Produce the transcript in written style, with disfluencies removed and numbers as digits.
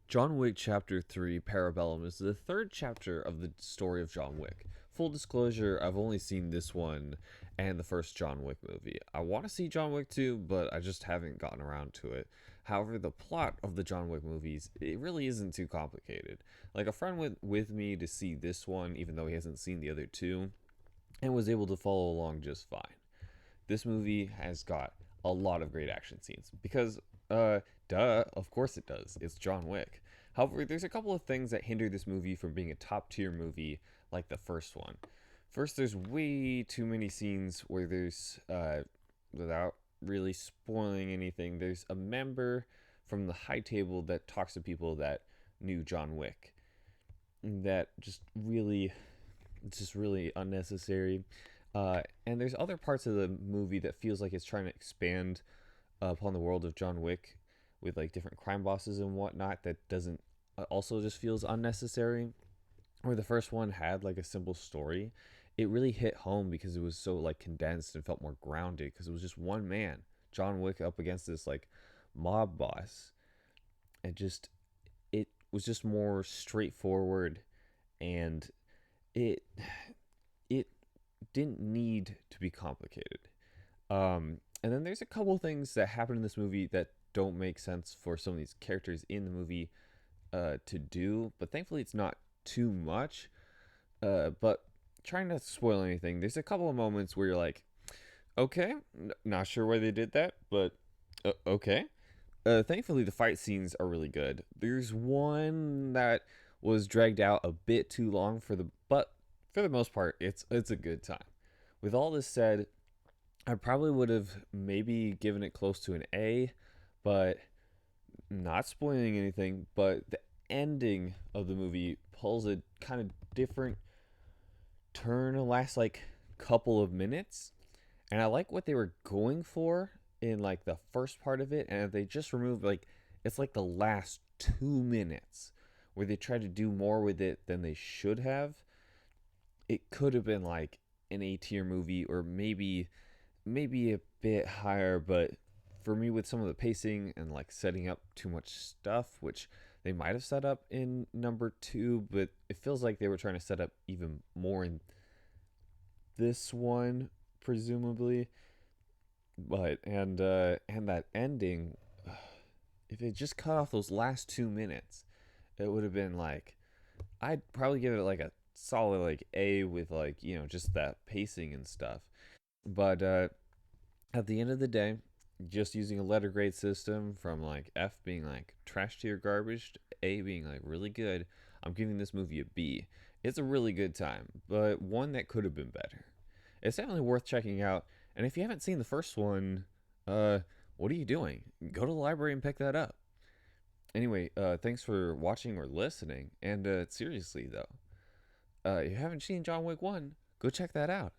John Wick Chapter 3 Parabellum is the third chapter of the story of John Wick. Full disclosure, I've only seen this one and the first John Wick movie. I want to see John Wick 2, but I just haven't gotten around to it. However, the plot of the John Wick movies, it really isn't too complicated. Like, a friend went with me to see this one, even though he hasn't seen the other two, and was able to follow along just fine. This movie has got a lot of great action scenes because, duh, of course it does. It's John Wick. However, there's a couple of things that hinder this movie from being a top tier movie like the first one. First, there's way too many scenes where without really spoiling anything, there's a member from the high table that talks to people that knew John Wick. That it's just really unnecessary. And there's other parts of the movie that feels like it's trying to expand upon the world of John Wick with like different crime bosses and whatnot that doesn't also just feels unnecessary. Where the first one had like a simple story, it really hit home because it was so like condensed and felt more grounded because it was just one man, John Wick, up against this like mob boss. It was just more straightforward, and it it didn't need to be complicated. And then there's a couple things that happen in this movie that don't make sense for some of these characters in the movie to do, but thankfully it's not too much. But trying not to spoil anything, there's a couple of moments where you're like, okay, not sure why they did that, but okay. Thankfully, the fight scenes are really good. There's one that was dragged out a bit too long but for the most part, it's a good time. With all this said, I probably would have maybe given it close to an A, but not spoiling anything. But the ending of the movie pulls a kind of different turn the last like couple of minutes, and I like what they were going for in like the first part of it, and if they just removed like it's like the last 2 minutes where they tried to do more with it than they should have. It could have been like an A tier movie, or maybe a bit higher, but for me, with some of the pacing and like setting up too much stuff, which they might have set up in number two, but it feels like they were trying to set up even more in this one, presumably. But and that ending, if it just cut off those last 2 minutes, it would have been like I'd probably give it like a solid like A with like just that pacing and stuff. But at the end of the day, just using a letter grade system from like F being like trash tier garbage to A being like really good, I'm giving this movie a B. It's a really good time, but one that could have been better. It's definitely worth checking out. And if you haven't seen the first one, uh, what are you doing? Go to the library and pick that up. Anyway, thanks for watching or listening. And seriously though, if you haven't seen John Wick 1, go check that out.